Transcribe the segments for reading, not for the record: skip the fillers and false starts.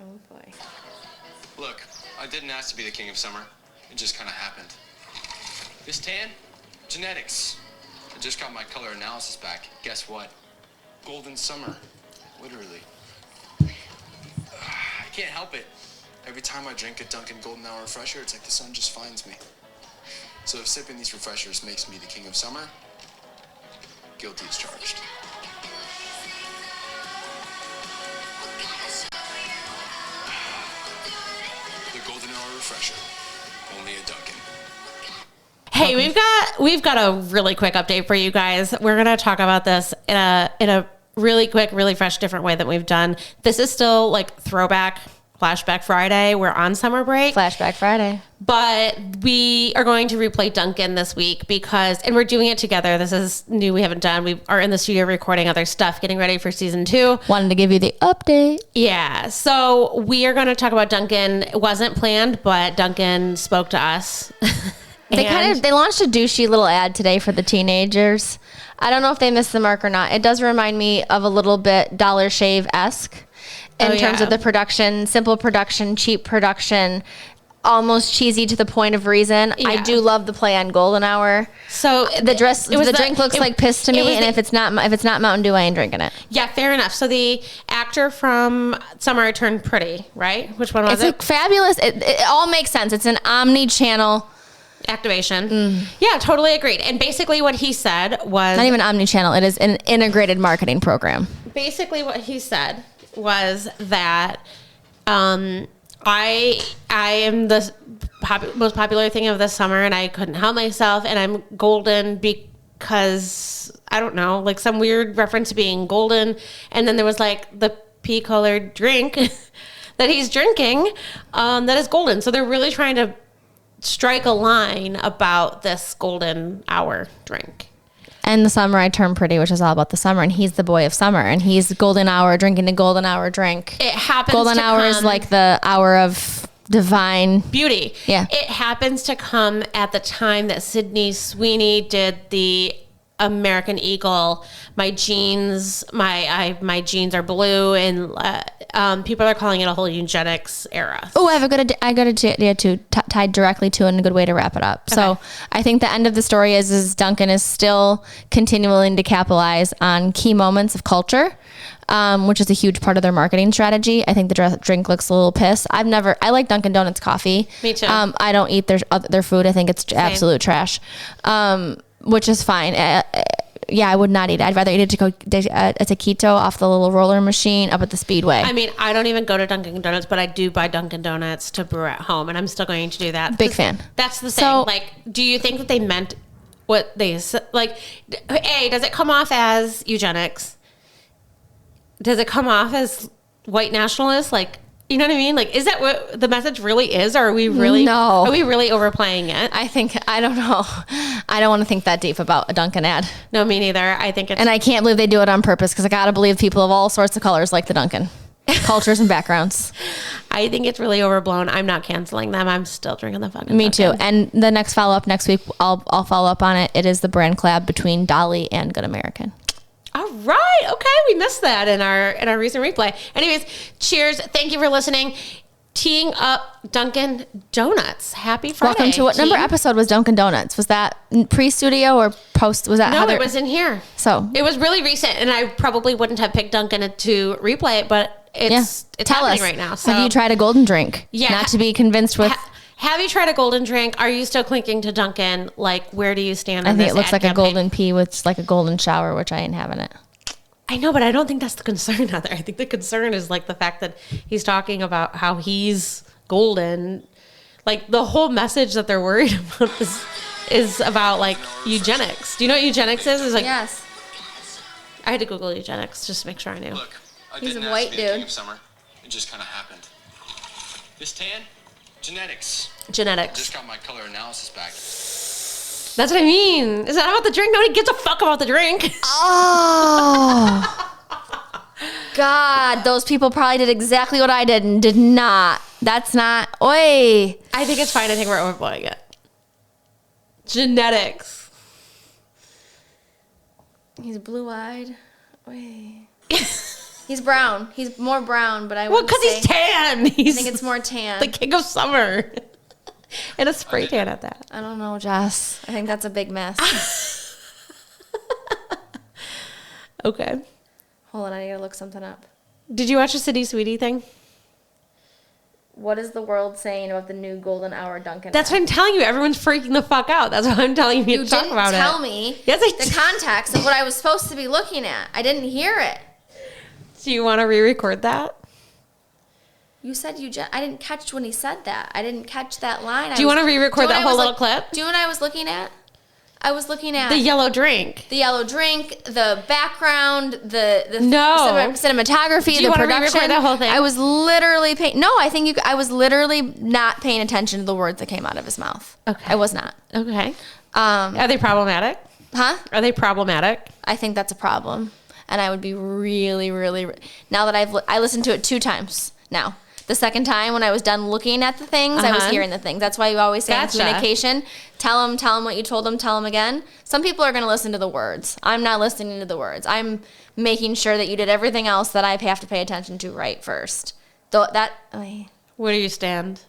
Oh, boy. Look, I didn't ask to be the king of summer. It just kind of happened. This tan? Genetics. I just got my color analysis back. Guess what? Golden summer. Literally. I can't help it. Every time I drink a Dunkin' Golden Hour refresher, it's like the sun just finds me. So if sipping these refreshers makes me the king of summer, guilty as charged. The Golden Hour refresher. Only a Dunkin'. Hey, we've got a really quick update for you guys. We're going to talk about this in a really quick, really fresh, different way that we've done. This is still like Throwback, Flashback Friday. We're on summer break. Flashback Friday. But we are going to replay Duncan this week and we're doing it together. This is new. We haven't done. We are in the studio recording other stuff, getting ready for season 2. Wanted to give you the update. Yeah. So we are going to talk about Duncan. It wasn't planned, but Duncan spoke to us. They launched a douchey little ad today for the teenagers. I don't know if they missed the mark or not. It does remind me of a little bit Dollar Shave-esque in terms of the production, simple production, cheap production, almost cheesy to the point of reason. Yeah. I do love the play on Golden Hour. So the drink looks like piss to me, and if it's not Mountain Dew, I ain't drinking it. Yeah, fair enough. So the actor from Summer I Turned Pretty, right? Which one was it? It's like fabulous. It all makes sense. It's an omni-channel activation. Yeah, totally agreed. And basically what he said was... Not even omni-channel. It is an integrated marketing program. Basically what he said was that I am the most popular thing of this summer and I couldn't help myself and I'm golden because, I don't know, like some weird reference to being golden. And then there was like the pea-colored drink that he's drinking that is golden. So they're really trying to strike a line about this golden hour drink. And the Summer I Turned Pretty, which is all about the summer, and he's the boy of summer, and he's golden hour drinking the golden hour drink. It happens golden to hour come, is like the hour of divine beauty. Yeah. It happens to come at the time that Sydney Sweeney did the American Eagle. My jeans are blue, and people are calling it a whole eugenics era. Oh, I got a good idea too, tied directly to and a good way to wrap it up. Okay. So I think the end of the story is Duncan is still continuing to capitalize on key moments of culture, which is a huge part of their marketing strategy. I think the drink looks a little piss. I like Dunkin' Donuts coffee. Me too. I don't eat their food. I think it's absolute trash, which is fine. Yeah, I would not eat it. I'd rather eat a taquito off the little roller machine up at the Speedway. I mean, I don't even go to Dunkin' Donuts, but I do buy Dunkin' Donuts to brew at home, and I'm still going to do that. Big fan. That's the thing. So, like, do you think that they meant what they said? Like, A, does it come off as eugenics? Does it come off as white nationalist? Like, you know what I mean? Like, is that what the message really is? Or are we really overplaying it? I don't know. I don't want to think that deep about a Dunkin' ad. No, me neither. And I can't believe they do it on purpose because I got to believe people of all sorts of colors like the Dunkin'. Cultures and backgrounds. I think it's really overblown. I'm not canceling them. I'm still drinking the fucking Me too. And the next follow-up next week, I'll follow up on it. It is the brand collab between Dolly and Good American. All right. Okay. We missed that in our recent replay. Anyways, cheers. Thank you for listening. Teeing up Dunkin' Donuts. Happy Friday. Welcome to what number episode was Dunkin' Donuts? Was that pre-studio or post? Was that No, it was in here. So it was really recent, and I probably wouldn't have picked Dunkin' to replay it, but it's happening right now. So have you tried a golden drink? Yeah. Not to be convinced with... Have you tried a golden drink? Are you still clinking to Dunkin'? Like, where do you stand on this? I think it looks like a golden pea with like a golden shower, which I ain't having it. I know, but I don't think that's the concern, Heather. I think the concern is like the fact that he's talking about how he's golden. Like, the whole message that they're worried about is about like eugenics. Do you know what eugenics is? It's like, yes. I had to Google eugenics just to make sure I knew. Look, he's a white dude. King of summer. It just kind of happened. This tan. Genetics. I just got my color analysis back. That's what I mean. Is that about the drink? Nobody gives a fuck about the drink. Oh. God, those people probably did exactly what I did and did not. That's not... Oi. I think it's fine. I think we're overblowing it. Genetics. He's blue-eyed. Oi. He's brown. He's more brown, but I Well, because he's tan. I think it's more tan. The king of summer. And a spray tan at that. I don't know, Jess. I think that's a big mess. Okay. Hold on, I gotta look something up. Did you watch the City Sweetie thing? What is the world saying about the new golden hour Dunkin'? That's what I'm telling you. Everyone's freaking the fuck out. That's what I'm telling you to talk about it. You didn't tell me the context of what I was supposed to be looking at. I didn't hear it. Do you want to re-record that? You said I didn't catch when he said that. I didn't catch that line. Do you want to re-record that whole little clip? Do you know what I was looking at? I was looking at the yellow drink. The yellow drink, the background, the cinematography, the production. Re-record that whole thing? I was literally I was literally not paying attention to the words that came out of his mouth. Okay. I was not. Okay. Are they problematic? Huh? Are they problematic? I think that's a problem. And I would be really, really, now that I listened to it 2 times now. The second time when I was done looking at the things, I was hearing the things. That's why you always say in communication, tell them what you told them, tell them again. Some people are going to listen to the words. I'm not listening to the words. I'm making sure that you did everything else that I have to pay attention to right first. Where do you stand?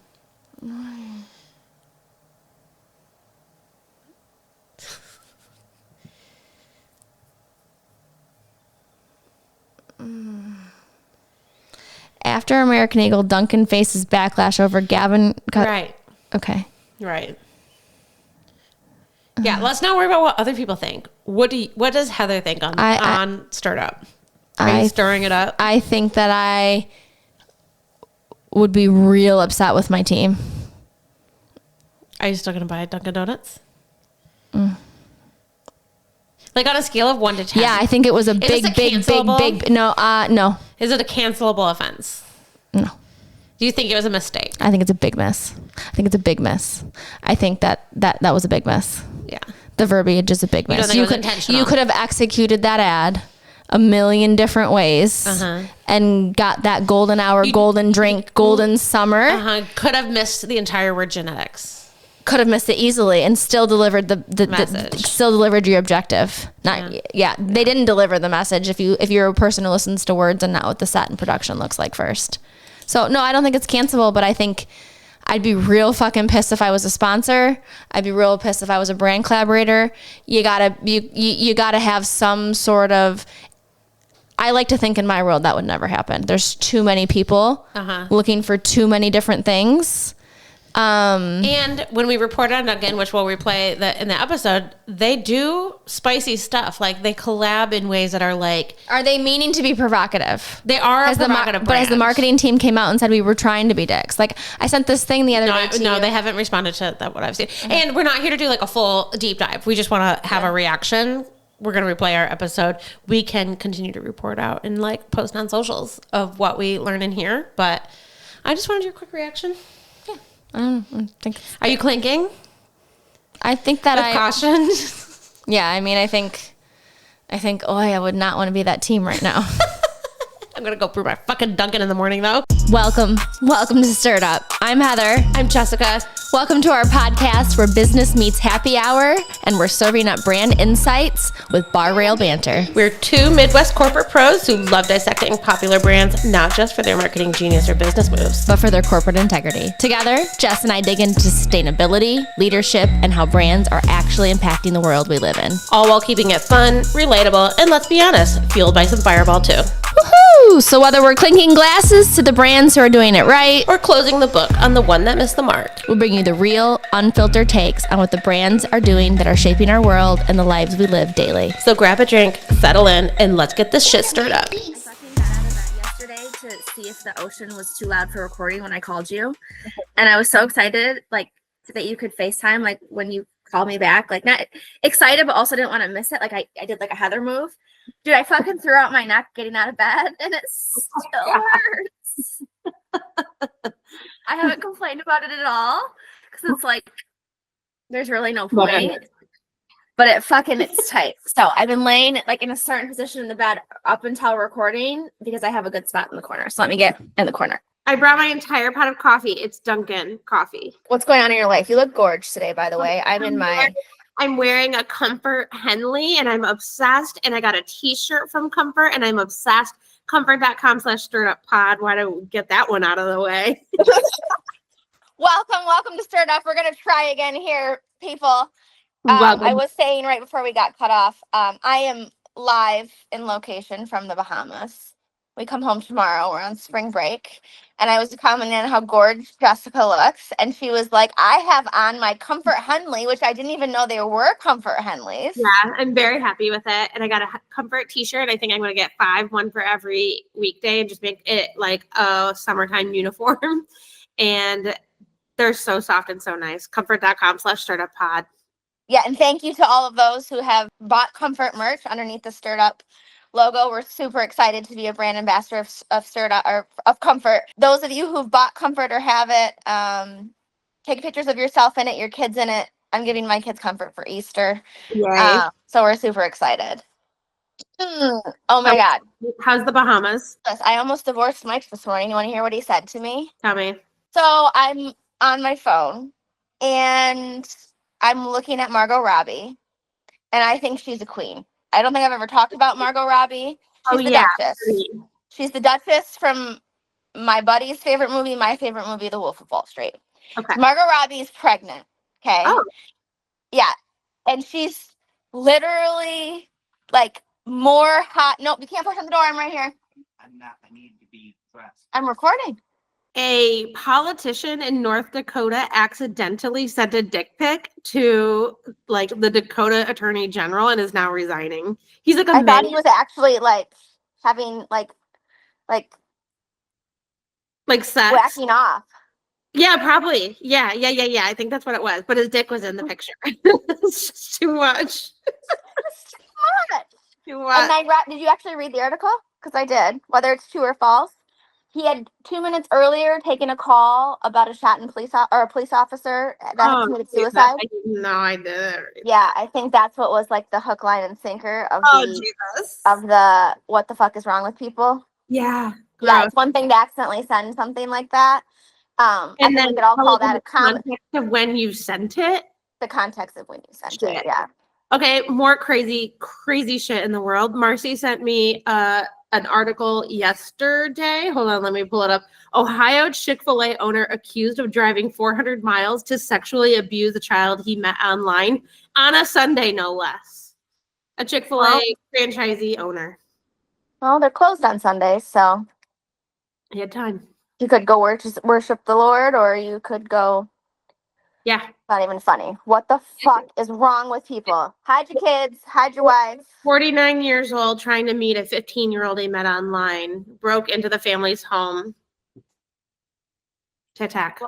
After American Eagle, Duncan faces backlash over Gavin. Right. Okay. Right. Yeah, let's not worry about what other people think. What does Heather think on Stirred Up? Are you stirring it up? I think that I would be real upset with my team. Are you still going to buy Dunkin' Donuts? Like on a scale of 1 to 10. Yeah, I think it was a big. No. Is it a cancelable offense? No. Do you think it was a mistake? I think it's a big miss. I think that was a big miss. Yeah. The verbiage is a big miss. You don't think it was intentional? You could have executed that ad a million different ways and got that golden hour, golden drink, golden summer. Could have missed the entire word genetics. Could have missed it easily and still delivered the message. Still delivered your objective. They didn't deliver the message if you're a person who listens to words and not what the set and production looks like first. So no, I don't think it's cancelable, but I think I'd be real fucking pissed if I was a sponsor. I'd be real pissed if I was a brand collaborator. You gotta have some sort of. I like to think in my world that would never happen. There's too many people looking for too many different things. And when we report on Dunkin', which we'll replay in the episode, they do spicy stuff. Like they collab in ways that are like. Are they meaning to be provocative? They are a provocative brand. But as the marketing team came out and said we were trying to be dicks. Like I sent this thing the other day to No, you. they haven't responded to that, what I've seen. And we're not here to do like a full deep dive. We just want to have a reaction. We're going to replay our episode. We can continue to report out and like post on socials of what we learn in here. But I just wanted your quick reaction. I think. Are you clinking? I think that With caution. Yeah, I mean, I think. I would not want to be that team right now. I'm gonna go brew my fucking Dunkin' in the morning though. Welcome to Stirred Up. I'm Heather. I'm Jessica. Welcome to our podcast where business meets happy hour, and we're serving up brand insights with bar rail banter. We're 2 Midwest corporate pros who love dissecting popular brands, not just for their marketing genius or business moves, but for their corporate integrity. Together, Jess and I dig into sustainability, leadership, and how brands are actually impacting the world we live in. All while keeping it fun, relatable, and let's be honest, fueled by some Fireball too. Woohoo! So whether we're clinking glasses to the brands who are doing it right, or closing the book on the one that missed the mark, we'll bring you the real, unfiltered takes on what the brands are doing that are shaping our world and the lives we live daily. So grab a drink, settle in, and let's get this shit stirred up. Yesterday to see if the ocean was too loud for recording when I called you, and I was so excited, like that you could FaceTime, like when you called me back, like not excited, but also didn't want to miss it. Like I did like a Heather move. Dude, I fucking threw out my neck getting out of bed, and it still hurts. I haven't complained about it at all because it's like there's really no point. But it's tight. So I've been laying like in a certain position in the bed up until recording because I have a good spot in the corner. So let me get in the corner. I brought my entire pot of coffee. It's Dunkin' coffee. What's going on in your life? You look gorgeous today, by the way. I'm wearing a Comfort Henley and I'm obsessed. And I got a t-shirt from Comfort and I'm obsessed comfort.com/stirredupod. Why don't we get that one out of the way? Welcome to Stirred Up. We're gonna try again here, people. Welcome. I was saying right before we got cut off, I am live in location from the Bahamas. We come home tomorrow. We're on spring break. And I was commenting on how gorgeous Jessica looks. And she was like, I have on my Comfort Henley, which I didn't even know there were Comfort Henleys. Yeah, I'm very happy with it. And I got a Comfort t-shirt. I think I'm going to get 5, one for every weekday, and just make it like a summertime uniform. And they're so soft and so nice. Comfort.com/stirreduppod. Yeah, and thank you to all of those who have bought Comfort merch underneath the Stirred Up logo. We're super excited to be a brand ambassador of Stirred Up, or of Comfort. Those of you who've bought Comfort or have it, take pictures of yourself in it, your kids in it. I'm giving my kids Comfort for Easter. So we're super excited. Oh my God. How's the Bahamas? I almost divorced Mike this morning. You want to hear what he said to me? Tell me. So I'm on my phone and I'm looking at Margot Robbie, and I think she's a queen. I don't think I've ever talked about Margot Robbie. She's the Duchess. She's the Duchess from my buddy's favorite movie, my favorite movie, The Wolf of Wall Street. Okay. Margot Robbie's pregnant. Okay. Oh. Yeah. And she's literally like more hot. Nope, you can't push on the door. I'm right here. I'm not. I need to be dressed. I'm recording. A politician in North Dakota accidentally sent a dick pic to like the Dakota Attorney General and is now resigning. He's like I thought he was actually like having like sex. whacking off. Yeah, probably. Yeah. I think that's what it was. But his dick was in the picture. It's just too much. Too much. And did you actually read the article? Because I did. Whether it's true or false. He had 2 minutes earlier taken a call about a shot in a police officer that had committed suicide. No, I didn't. Yeah, I think that's what was like the hook, line, and sinker of Jesus. the what the fuck is wrong with people. Yeah. Yeah, it's one thing to accidentally send something like that. And I then think we could all call that a comment. Context of when you sent it. The context of when you sent it. Yeah. Okay, more crazy shit in the world. Marcy sent me an article yesterday. Hold on, let me pull it up. Ohio Chick-fil-A owner accused of driving 400 miles to sexually abuse a child he met online on a Sunday, no less. A Chick-fil-A franchisee owner. Well, they're closed on Sundays, so He had time. you could go worship the Lord, or you could go. Yeah. Not even funny. What the fuck is wrong with people? Hide your kids, hide your wives. 49 years old, trying to meet a 15-year-old he met online, broke into the family's home to attack.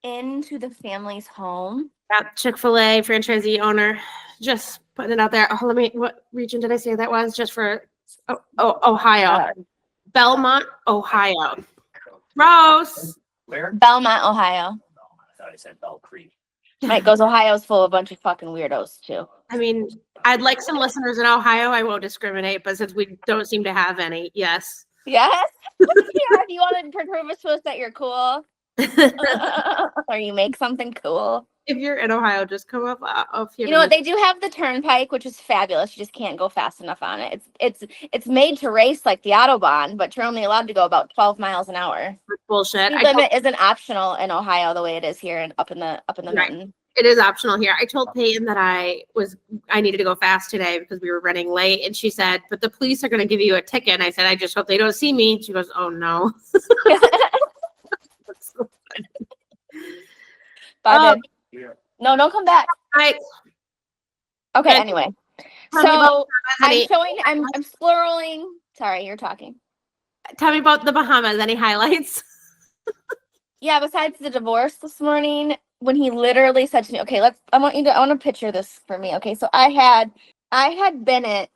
Into the family's home? That Chick-fil-A franchisee owner, just putting it out there. Oh, what region did I say that was? Just for Ohio. Belmont, Ohio. Gross. Where? Belmont, Ohio. I thought I said Bell Creek. Right, goes Ohio's full of a bunch of fucking weirdos too. I mean, I'd like some listeners in Ohio. I won't discriminate, but since we don't seem to have any, yes. Yes? Yeah, if you want to prove to us that you're cool. Or you make something cool. If you're in Ohio, just come up here. You know what? They do have the turnpike, which is fabulous. You just can't go fast enough on it. It's made to race like the Autobahn, but you're only allowed to go about 12 miles an hour. Bullshit. The limit isn't optional in Ohio the way it is here and up in the mountain. It is optional here. I told Peyton that I needed to go fast today because we were running late, and she said, "But the police are going to give you a ticket." And I said, "I just hope they don't see me." She goes, "Oh no." That's so funny. Bye, babe. No, don't come back. Right. Okay. Anyway, so I'm scrolling. Sorry, you're talking. Tell me about the Bahamas. Any highlights? Yeah. Besides the divorce this morning, when he literally said to me, "Okay, I want to picture this for me." Okay, so I had Bennett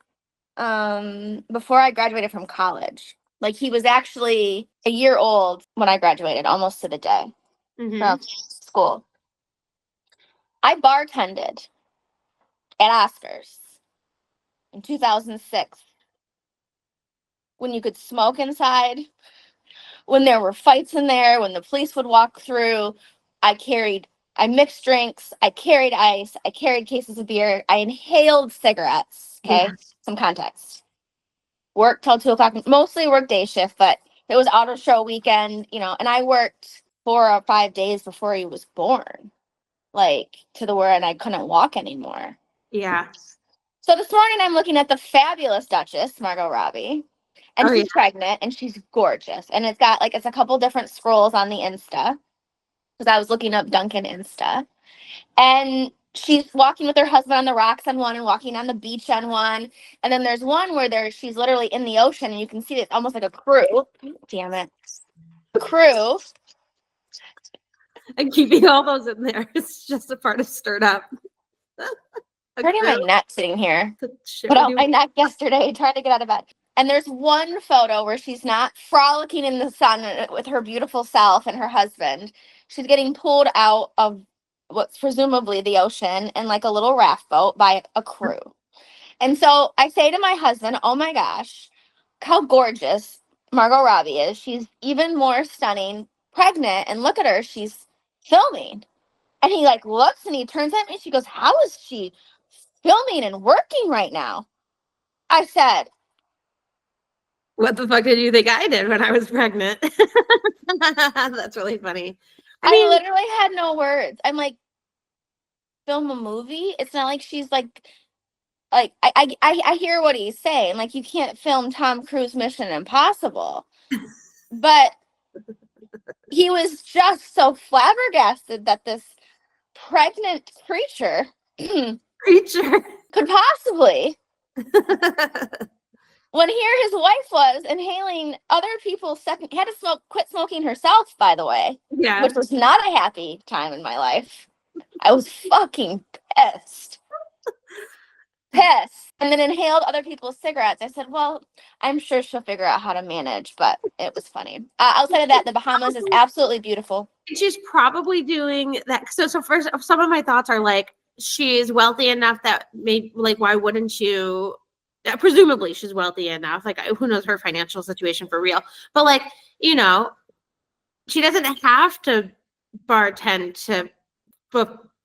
before I graduated from college. Like he was actually a year old when I graduated, almost to the day from school. I bartended at Oscars in 2006 when you could smoke inside, when there were fights in there, when the police would walk through. I mixed drinks, I carried ice, I carried cases of beer, I inhaled cigarettes. Okay, some context. work till 2 o'clock, mostly work day shift, but it was auto show weekend, and I worked 4 or 5 days before he was born, like to the word I couldn't walk anymore. Yeah. So this morning I'm looking at the fabulous Duchess, Margot Robbie, and she's pregnant and she's gorgeous. And it's got it's a couple different scrolls on the Insta, because I was looking up Duncan Insta. And she's walking with her husband on the rocks on one and walking on the beach on one. And then there's one where she's literally in the ocean and you can see it's almost like a crew. Damn it. A crew. And keeping all those in there is just a part of stirred up. Hurting my neck sitting here. Put out my neck yesterday trying to get out of bed. And there's one photo where she's not frolicking in the sun with her beautiful self and her husband. She's getting pulled out of what's presumably the ocean in like a little raft boat by a crew. And so I say to my husband, oh my gosh, how gorgeous Margot Robbie is. She's even more stunning, pregnant, and look at her, she's filming. And he looks and he turns at me. She goes, how is she filming and working right now? I said, what the fuck did you think I did when I was pregnant? That's really funny. I literally had no words. I'm like, film a movie? It's not like she's I hear what he's saying. Like, you can't film Tom Cruise Mission Impossible. But he was just so flabbergasted that this pregnant creature could possibly when here his wife was inhaling other people's second, had to quit smoking herself, by the way, which was not a happy time in my life. I was fucking pissed, and then inhaled other people's cigarettes. I said, well, I'm sure she'll figure out how to manage, but it was funny. Outside of that, the Bahamas is absolutely beautiful. She's probably doing that. So first, some of my thoughts are like, she's wealthy enough that maybe, why wouldn't you? Presumably she's wealthy enough. Who knows her financial situation for real? But she doesn't have to bartend to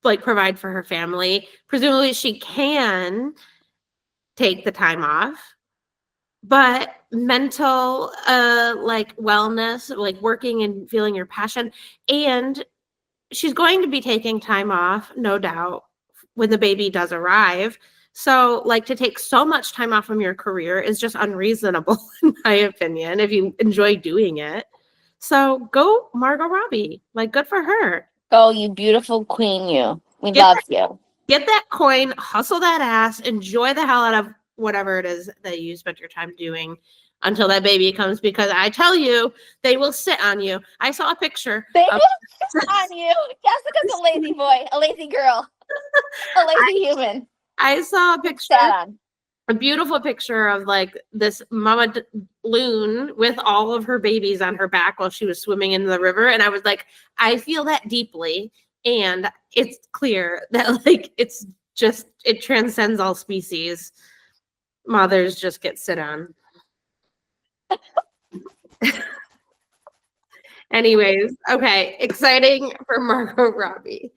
provide for her family. Presumably she can take the time off. But mental wellness, working and feeling your passion, and she's going to be taking time off, no doubt, when the baby does arrive. So, to take so much time off from your career is just unreasonable, in my opinion, if you enjoy doing it. So, go Margot Robbie. Good for her. Go, you beautiful queen, you. We love you. Get that coin, hustle that ass, enjoy the hell out of whatever it is that you spent your time doing until that baby comes, because I tell you, they will sit on you. I saw a picture. They will sit on you. Jessica's a lazy boy, a lazy girl, a lazy human. I saw a picture, a beautiful picture of this mama loon with all of her babies on her back while she was swimming in the river. And I was like, I feel that deeply. And it's clear that it's just, it transcends all species. Mothers just get sit on. Anyways, okay. Exciting for Margot Robbie.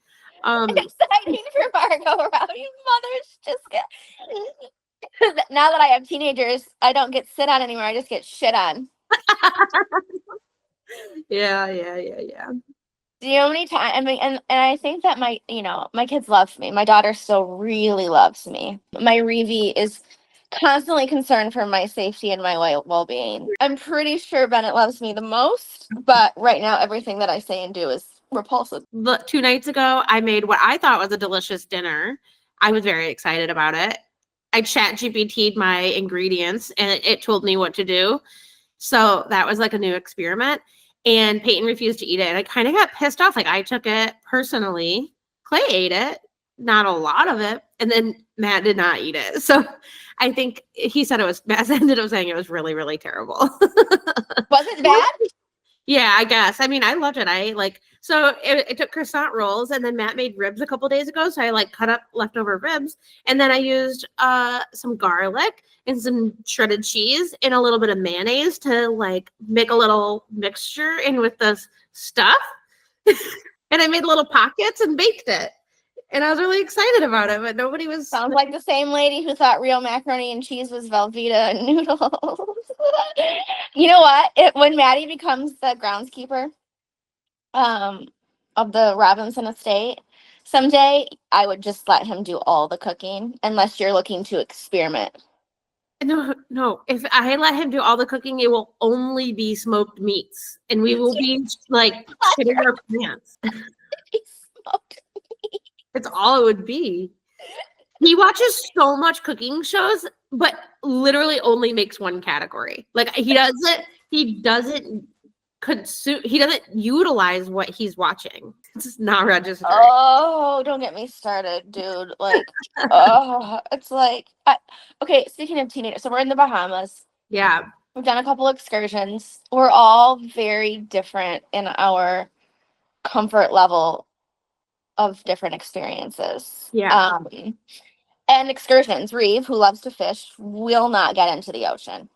Exciting for Margot Robbie. Mothers just get. Now that I have teenagers, I don't get sit on anymore. I just get shit on. Yeah. Do you know how many times? I mean, and I think that my kids love me. My daughter still really loves me. My Reevie is constantly concerned for my safety and my well-being. I'm pretty sure Bennett loves me the most, but right now everything that I say and do is repulsive. 2 nights ago, I made what I thought was a delicious dinner. I was very excited about it. I ChatGPT'd my ingredients and it told me what to do. So that was a new experiment. And Peyton refused to eat it. And I kind of got pissed off. I took it personally. Clay ate it, not a lot of it. And then Matt did not eat it. So I think he said Matt ended up saying it was really, really terrible. Was it bad? Yeah, I guess. I mean, I loved it. So it took croissant rolls, and then Matt made ribs a couple days ago. So I cut up leftover ribs, and then I used some garlic and some shredded cheese and a little bit of mayonnaise to make a little mixture in with the stuff. And I made little pockets and baked it. and I was really excited about it, but nobody was. Sounds like the same lady who thought real macaroni and cheese was Velveeta noodles. You know what? When Maddie becomes the groundskeeper of the Robinson estate, someday I would just let him do all the cooking unless you're looking to experiment. No. If I let him do all the cooking, it will only be smoked meats, and we will be like shitting our pants. It's all it would be. He watches so much cooking shows, but literally only makes one category. Like he doesn't consume, he doesn't utilize what he's watching. It's just not registering. Oh, don't get me started, dude. Like, oh, it's like, okay, speaking of teenagers, so we're in the Bahamas. Yeah. We've done a couple excursions. We're all very different in our comfort level of different experiences. Yeah. And excursions. Reeve, who loves to fish, will not get into the ocean.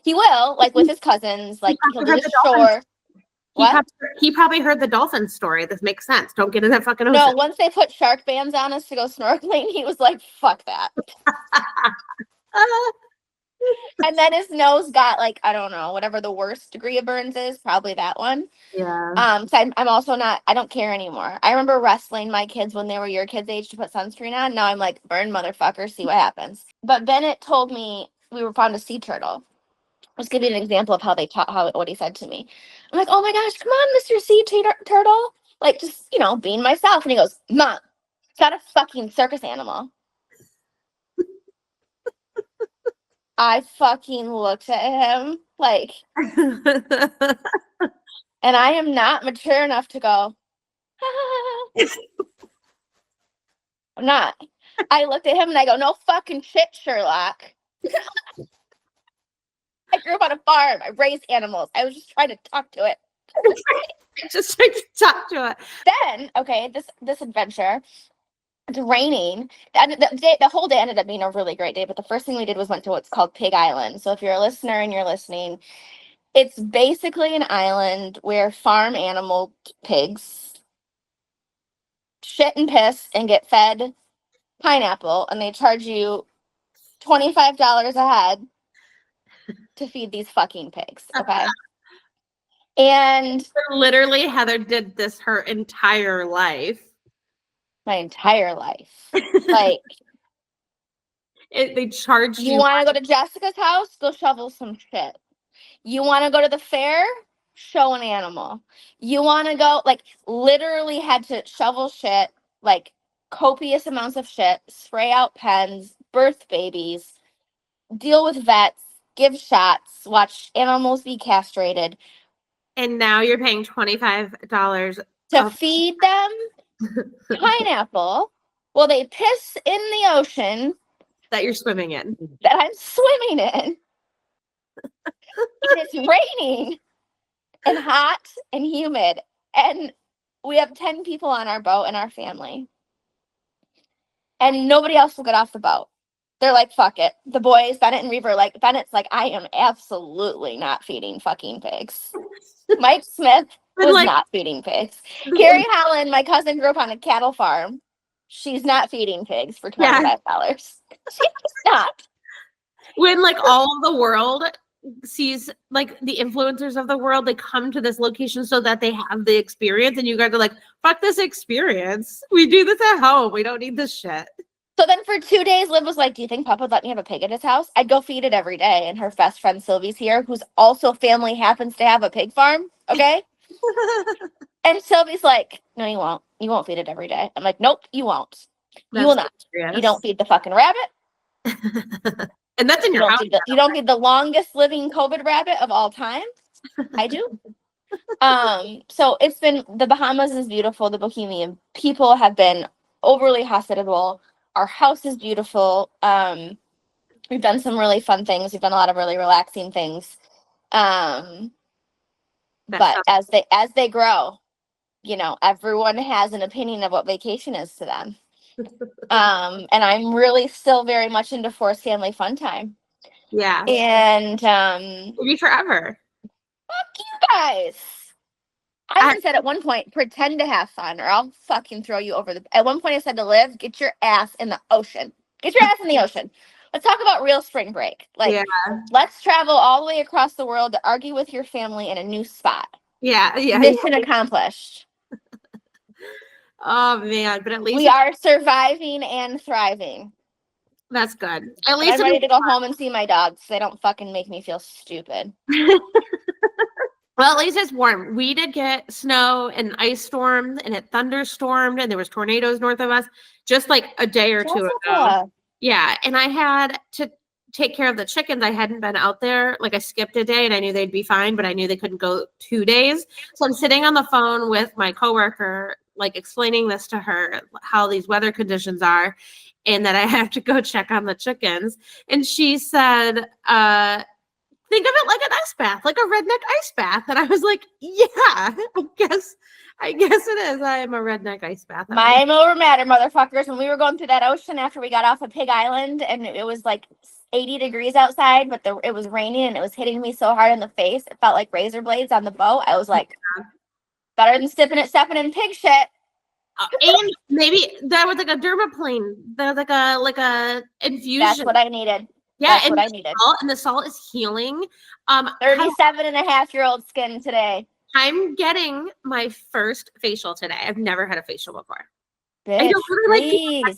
He will, like with his cousins, like he'll do the shore. What? He probably heard the dolphin story. This makes sense. Don't get in that fucking ocean. No, once they put shark bands on us to go snorkeling, he was like, fuck that. And then his nose got like, I don't know, whatever the worst degree of burns is, probably that one. Yeah. So I'm also not, I don't care anymore. I remember wrestling my kids when they were your kids' age to put sunscreen on. Now I'm like, burn motherfucker, see what happens. But Bennett told me we were found a sea turtle. I'll just give you an example of how what he said to me. I'm like, oh my gosh, come on, Mr. Sea Turtle. Like, just, being myself. And he goes, Mom, it's not a fucking circus animal. I fucking looked at him like, and I am not mature enough to go, I'm not. I looked at him and I go, no fucking shit, Sherlock. I grew up on a farm. I raised animals. I was just trying to talk to it. Just trying to talk to it. Then, okay, this adventure, it's raining. The whole day ended up being a really great day, but the first thing we did was went to what's called Pig Island. So if you're a listener and you're listening, it's basically an island where farm animal pigs shit and piss and get fed pineapple, and they charge you $25 a head to feed these fucking pigs. Okay. And literally Heather did this her entire life. My entire life. Like, they charged you. You want to go to Jessica's house? Go shovel some shit. You want to go to the fair? Show an animal. You want to go, like, literally had to shovel shit, like, copious amounts of shit, spray out pens, birth babies, deal with vets, give shots, watch animals be castrated. And now you're paying $25 to feed them pineapple. Well, they piss in the ocean that you're swimming in. That I'm swimming in. It's raining and hot and humid. And we have 10 people on our boat in our family. And nobody else will get off the boat. They're like, fuck it. The boys, Bennett and Reaver, like, Bennett's like, I am absolutely not feeding fucking pigs. Mike Smith was not feeding pigs. Carrie Holland, my cousin, grew up on a cattle farm. She's not feeding pigs for $25. Yeah. She's not. When, like, all the world sees, like, the influencers of the world, they come to this location so that they have the experience, and you guys are like, fuck this experience. We do this at home. We don't need this shit. So then for 2 days, Liv was like, do you think Papa would let me have a pig at his house? I'd go feed it every day. And her best friend Sylvie's here, whose also family happens to have a pig farm. Okay. And Sylvie's like, no, you won't. You won't feed it every day. I'm like, nope, you won't. You will not. Serious. You don't feed the fucking rabbit. And that's in your house. You don't feed the longest living COVID rabbit of all time. I do. So it's been, the Bahamas is beautiful. The Bohemian people have been overly hospitable. Our house is beautiful. We've done some really fun things. We've done a lot of really relaxing things. But as they grow, you know, everyone has an opinion of what vacation is to them. And I'm really still very much into forced family fun time. Yeah. And maybe forever. Fuck you guys. I even said at one point, pretend to have fun or I'll fucking throw you over the. At one point I said to Liv, get your ass in the ocean. Get your ass in the ocean. Let's talk about real spring break. Like, let's travel all the way across the world to argue with your family in a new spot. Yeah. Mission accomplished. Oh man, but at least we are surviving and thriving. That's good. At least I'm ready to go home and see my dogs so they don't fucking make me feel stupid. Well, at least it's warm. We did get snow and ice storm, and it thunderstormed, and there was tornadoes north of us just like a day or two ago. Yeah, and I had to take care of the chickens. I hadn't been out there. Like I skipped a day, and I knew they'd be fine, but I knew they couldn't go 2 days. So I'm sitting on the phone with my coworker, like explaining this to her, how these weather conditions are, and that I have to go check on the chickens. And she said, think of it like an ice bath, like a redneck ice bath. And I was like, yeah, I guess it is. I am a redneck ice bath. Mind over matter, motherfuckers. When we were going through that ocean after we got off of Pig Island and it was like 80 degrees outside, but it was raining and it was hitting me so hard in the face. It felt like razor blades on the boat. I was like, better than stepping in pig shit. And maybe that was like a dermaplane. That was like a infusion. That's what I needed. Yeah, that's what I needed. And the salt is healing. 37-and-a-half-year-old skin today. I'm getting my first facial today. I've never had a facial before. Bitch, I don't really like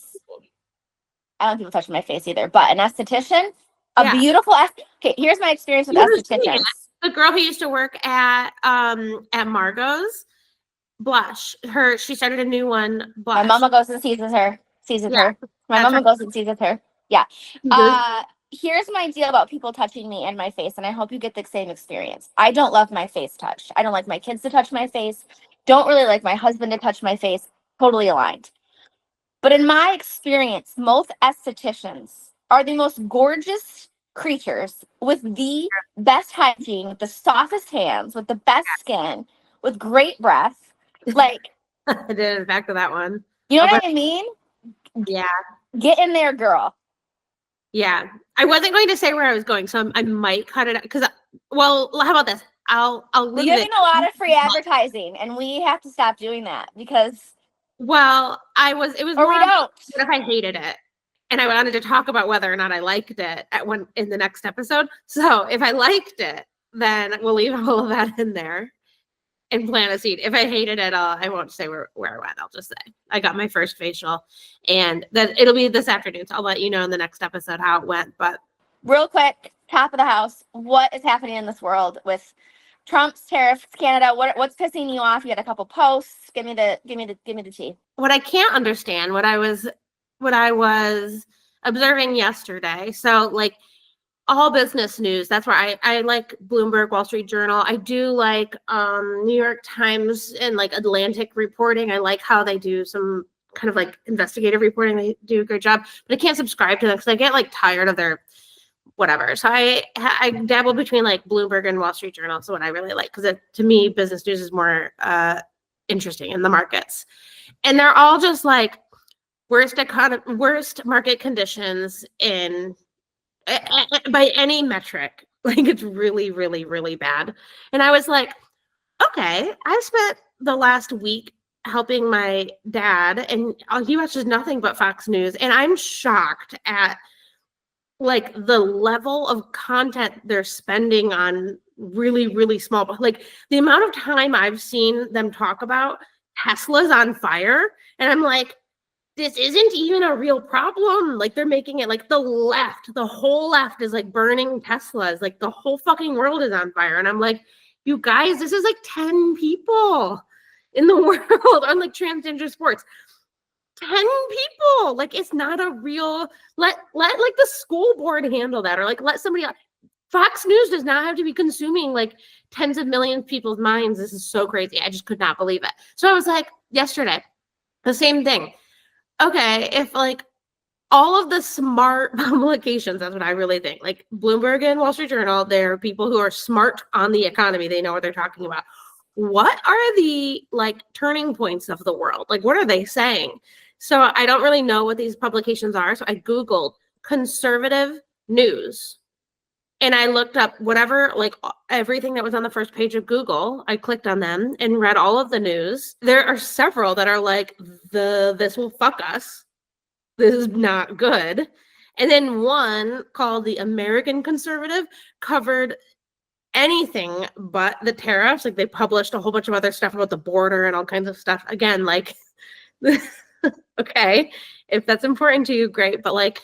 I don't want people touching my face either, but an esthetician, beautiful. Okay, here's my experience with estheticians. The girl who used to work at Margot's Blush. She started a new one. Blush. My mama goes and sees her. My mama goes and sees her. Yeah. Here's my deal about people touching me and my face, and I hope you get the same experience. I don't love my face touched. I don't like my kids to touch my face. Don't really like my husband to touch my face. Totally aligned. But in my experience, most estheticians are the most gorgeous creatures with the best hygiene, with the softest hands, with the best skin, with great breath. Like, I did back to that one. You know what I mean? Yeah. Get in there, girl. Yeah. I wasn't going to say where I was going, so I might cut it out because, well, how about this? I'll leave it. We're giving a lot of free advertising, and we have to stop doing that because. Well, it was or more we don't. What if I hated it, and I wanted to talk about whether or not I liked it in the next episode. So if I liked it, then we'll leave all of that in there and plant a seed. If I hated it, I won't say where I went. I'll just say I got my first facial, and then it'll be this afternoon. So I'll let you know in the next episode how it went. But real quick, top of the house, what is happening in this world with Trump's tariffs, Canada? What's pissing you off? You had a couple posts. Give me the tea. What I can't understand, what I was observing yesterday. So like all business news, that's where I like Bloomberg, Wall Street Journal. I do like New York Times and like Atlantic reporting. I like how they do some kind of like investigative reporting. They do a great job, but I can't subscribe to them because I get like tired of their whatever. So I dabble between like Bloomberg and Wall Street Journal. That's what I really like because to me, business news is more interesting in the markets. And they're all just like worst market conditions in by any metric. Like it's really, really, really bad. And I was like, okay, I spent the last week helping my dad, and he watches nothing but Fox News, and I'm shocked at like the level of content they're spending on really, really small, like the amount of time I've seen them talk about Tesla's on fire. And I'm like, this isn't even a real problem. Like they're making it like the whole left is like burning Teslas. Like the whole fucking world is on fire. And I'm like, you guys, this is like 10 people in the world on like transgender sports. 10 people. Like it's not a real, let like the school board handle that, or like let somebody else. Fox News does not have to be consuming like tens of millions of people's minds. This is so crazy. I just could not believe it. So I was like, yesterday, the same thing. Okay, if like all of the smart publications, that's what I really think. Like Bloomberg and Wall Street Journal, they're people who are smart on the economy. They know what they're talking about. What are the like turning points of the world? Like, what are they saying? So I don't really know what these publications are. So I Googled conservative news. And I looked up whatever, like everything that was on the first page of Google. I clicked on them and read all of the news. There are several that are like, this will fuck us. This is not good. And then one called the American Conservative covered anything but the tariffs. Like they published a whole bunch of other stuff about the border and all kinds of stuff. Again, like, okay, if that's important to you, great. But like,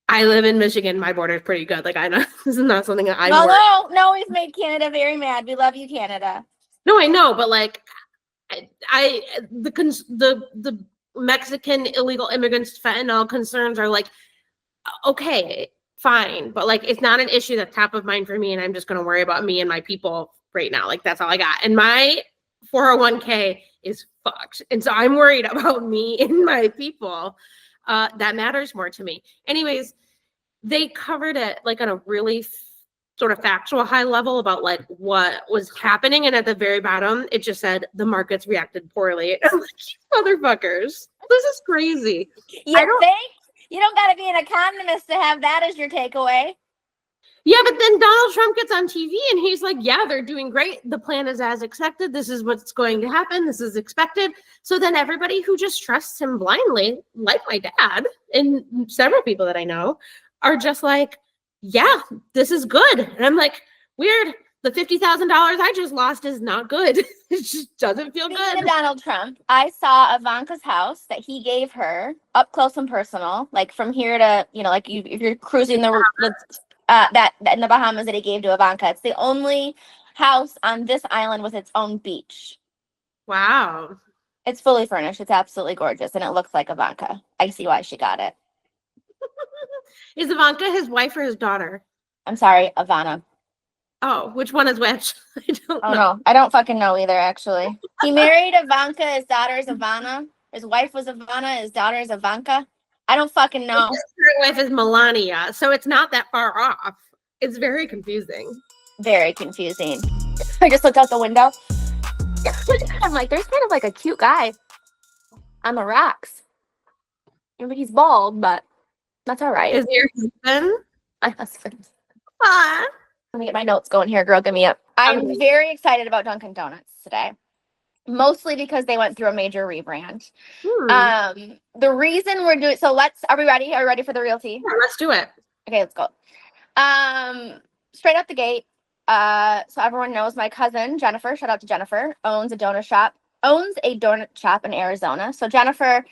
I live in Michigan. My border is pretty good. Like I know this is not something that I'm. No, we've made Canada very mad. We love you, Canada. No, I know, but like, the Mexican illegal immigrants fentanyl concerns are like, okay, fine, but like, it's not an issue that's top of mind for me, and I'm just going to worry about me and my people right now. Like that's all I got, and my 401k is fucked, and so I'm worried about me and my people. That matters more to me. Anyways, they covered it like on a really sort of factual high level about like what was happening. And at the very bottom, it just said the markets reacted poorly. I'm like, you motherfuckers, this is crazy. You think? You don't got to be an economist to have that as your takeaway. Yeah, but then Donald Trump gets on TV and he's like, yeah, they're doing great. The plan is as expected. This is what's going to happen. This is expected. So then everybody who just trusts him blindly, like my dad and several people that I know, are just like, yeah, this is good. And I'm like, weird. The $50,000 I just lost is not good. It just doesn't feel Speaking good. of Donald Trump, I saw Ivanka's house that he gave her up close and personal, like from here to, like if you're cruising that in the Bahamas that he gave to Ivanka. It's the only house on this island with its own beach. Wow. It's fully furnished. It's absolutely gorgeous, and it looks like Ivanka. I see why she got it. Is Ivanka his wife or his daughter? I'm sorry, Ivana. Oh, which one is which? I don't know. No. I don't fucking know either, actually. He married Ivanka. His daughter is Ivana. His wife was Ivana. His daughter is Ivanka. I don't fucking know. His wife is Melania, so it's not that far off. It's very confusing. Very confusing. I just looked out the window. I'm like, there's kind of like a cute guy on the rocks. He's bald, but that's all right. Is he your husband? My husband. Ah. Let me get my notes going here, girl. Give me up. I'm very excited about Dunkin' Donuts today. Mostly because they went through a major rebrand. The reason we're doing are we ready? Are we ready for the real tea? Yeah, let's do it. Okay, let's go. Straight out the gate. So everyone knows my cousin Jennifer. Shout out to Jennifer. Owns a donut shop in Arizona. So Jennifer,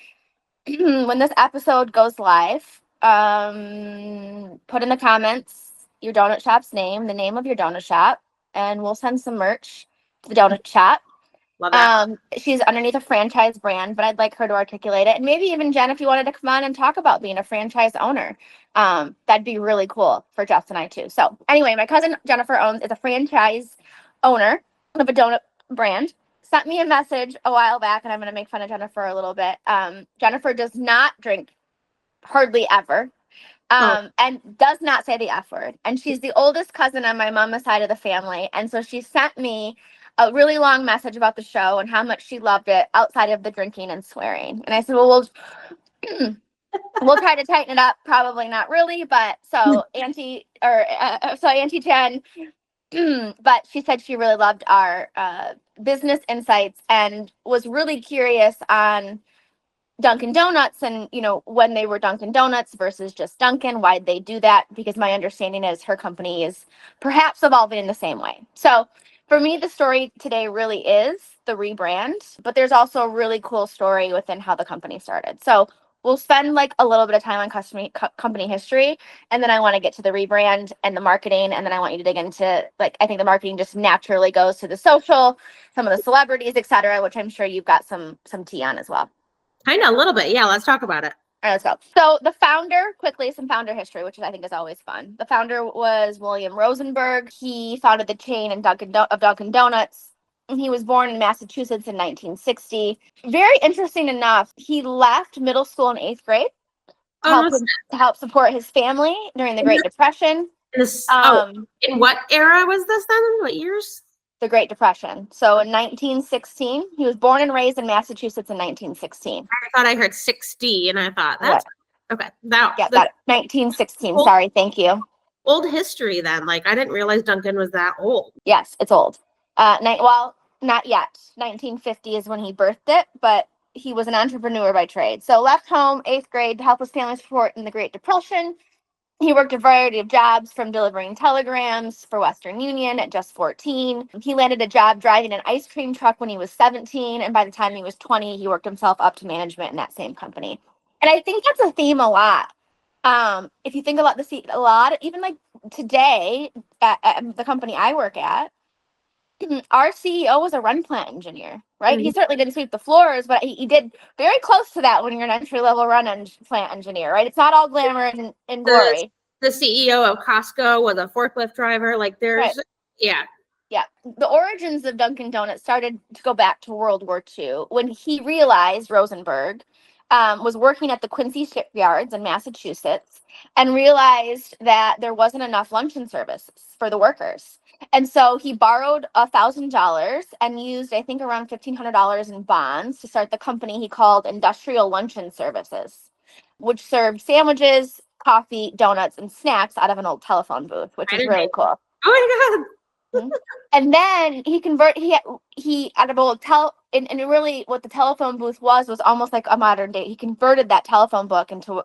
when this episode goes live, put in the comments your donut shop's name, the name of your donut shop, and we'll send some merch to the donut shop. Love that. She's underneath a franchise brand, but I'd like her to articulate it. And maybe even Jen, if you wanted to come on and talk about being a franchise owner, that'd be really cool for Jess and I too. So anyway, my cousin Jennifer is a franchise owner of a donut brand. Sent me a message a while back, and I'm going to make fun of Jennifer a little bit. Jennifer does not drink hardly ever. And does not say the F word. And she's the oldest cousin on my mama's side of the family. And so she sent me a really long message about the show and how much she loved it outside of the drinking and swearing. And I said, well, we'll try to tighten it up. Probably not really, but so Auntie Jen, but she said she really loved our business insights and was really curious on Dunkin' Donuts and, when they were Dunkin' Donuts versus just Dunkin', why'd they do that? Because my understanding is her company is perhaps evolving in the same way. So for me, the story today really is the rebrand, but there's also a really cool story within how the company started. So we'll spend like a little bit of time on company history, and then I want to get to the rebrand and the marketing, and then I want you to dig into, like, I think the marketing just naturally goes to the social, some of the celebrities, etc., which I'm sure you've got some tea on as well. I know a little bit. Yeah, let's talk about it. All right, let's go. So the founder, quickly, some founder history, which I think is always fun. The founder was William Rosenberg. He founded the chain of Dunkin' Donuts. He was born in Massachusetts in 1960. Very interesting enough, he left middle school in 8th grade to help support his family during the Great Depression. In what era was this then? What years? The Great Depression. So in 1916, he was born and raised in Massachusetts in 1916. I thought I heard 60, and I thought that's okay. That 1916. Cool. Sorry, thank you. old history then. Like, I didn't realize Duncan was that old. Yes, it's old. Well, not yet. 1950 is when he birthed it, but he was an entrepreneur by trade. So left home, 8th grade, to help his family support in the Great Depression. He worked a variety of jobs, from delivering telegrams for Western Union at just 14. He landed a job driving an ice cream truck when he was 17, and by the time he was 20, he worked himself up to management in that same company. And I think that's a theme a lot. If you think about a lot, even like today at the company I work at, our CEO was a run plant engineer, right? He certainly didn't sweep the floors, but he did very close to that when you're an entry-level plant engineer, right? It's not all glamour and glory. The CEO of Costco was a forklift driver. Like, there's, yeah. Yeah. The origins of Dunkin' Donuts started to go back to World War II when he realized, Rosenberg, was working at the Quincy shipyards in Massachusetts, and realized that there wasn't enough luncheon services for the workers. And so he borrowed $1,000 and used, I think, around $1,500 in bonds to start the company he called Industrial Luncheon Services, which served sandwiches, coffee, donuts, and snacks out of an old telephone booth, which is really cool. Oh my God. And then he out of old and really what the telephone booth was almost like a modern day. He converted that telephone booth into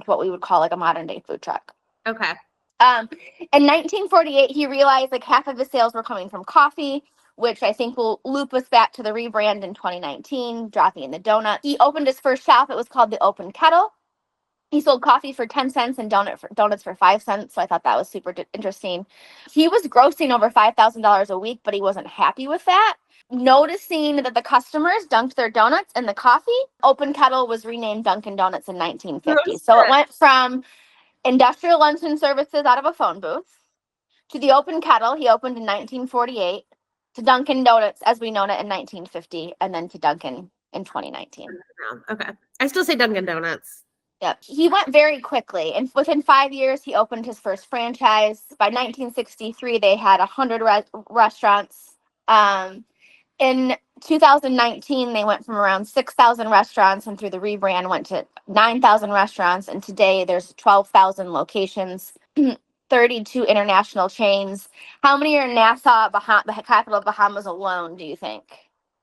what we would call like a modern day food truck. Okay. In 1948, he realized like half of his sales were coming from coffee, which I think will loop us back to the rebrand in 2019, dropping in the donut. He opened his first shop. It was called the Open Kettle. He sold coffee for 10 cents and donuts for 5 cents. So I thought that was super interesting. He was grossing over $5,000 a week, but he wasn't happy with that. Noticing that the customers dunked their donuts in the coffee, Open Kettle was renamed Dunkin' Donuts in 1950. So it went from industrial luncheon services out of a phone booth to the Open Kettle he opened in 1948, to Dunkin' Donuts as we know it in 1950, and then to Dunkin' in 2019. Okay. I still say Dunkin' Donuts. Yep. He went very quickly, and within 5 years, he opened his first franchise. By 1963, they had 100 restaurants. In 2019, they went from around 6,000 restaurants, and through the rebrand, went to 9,000 restaurants. And today, there's 12,000 locations, 32 international chains. How many are in Nassau, the capital of Bahamas alone, do you think?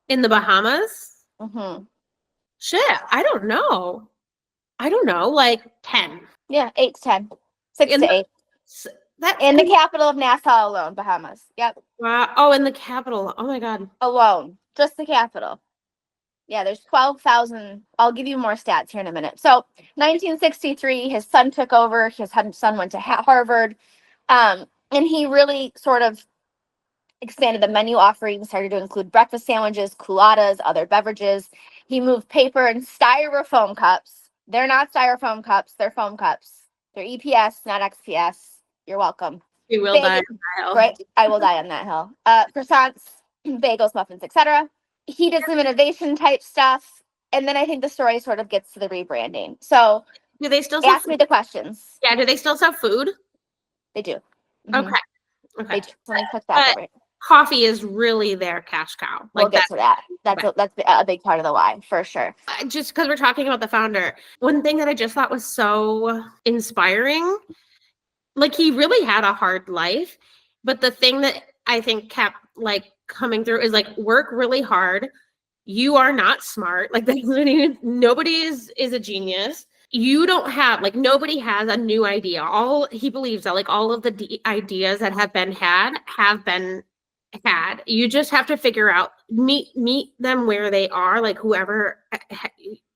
In the Bahamas? Mm-hmm. Shit, I don't know. Like 10. Yeah, 8 to 10. 6 to 8. That's in the capital of Nassau alone, Bahamas. Yep. Wow. Oh, in the capital. Oh my God. Alone. Just the capital. Yeah, there's 12,000. I'll give you more stats here in a minute. So 1963, his son took over. His son went to Harvard. And he really sort of expanded the menu offerings, started to include breakfast sandwiches, culottes, other beverages. He moved paper and styrofoam cups. They're not styrofoam cups. They're foam cups. They're EPS, not XPS. You're welcome. You will die on that hill. Right? I will die on that hill. Croissants, bagels, muffins, etc. He did some innovation type stuff. And then I think the story sort of gets to the rebranding. So do they still sell ask me the questions. Yeah, do they still sell food? They do. Okay. Okay. They do. Let me click that right. Coffee is really their cash cow. We'll get to that. That's a big part of the why, for sure. Just because we're talking about the founder, one thing that I just thought was so inspiring, like he really had a hard life, but the thing that I think kept like coming through is like work really hard. You are not smart. Like nobody is a genius. You don't have, like, nobody has a new idea. He believes that like all of the ideas that have been had. You just have to figure out, meet them where they are, like whoever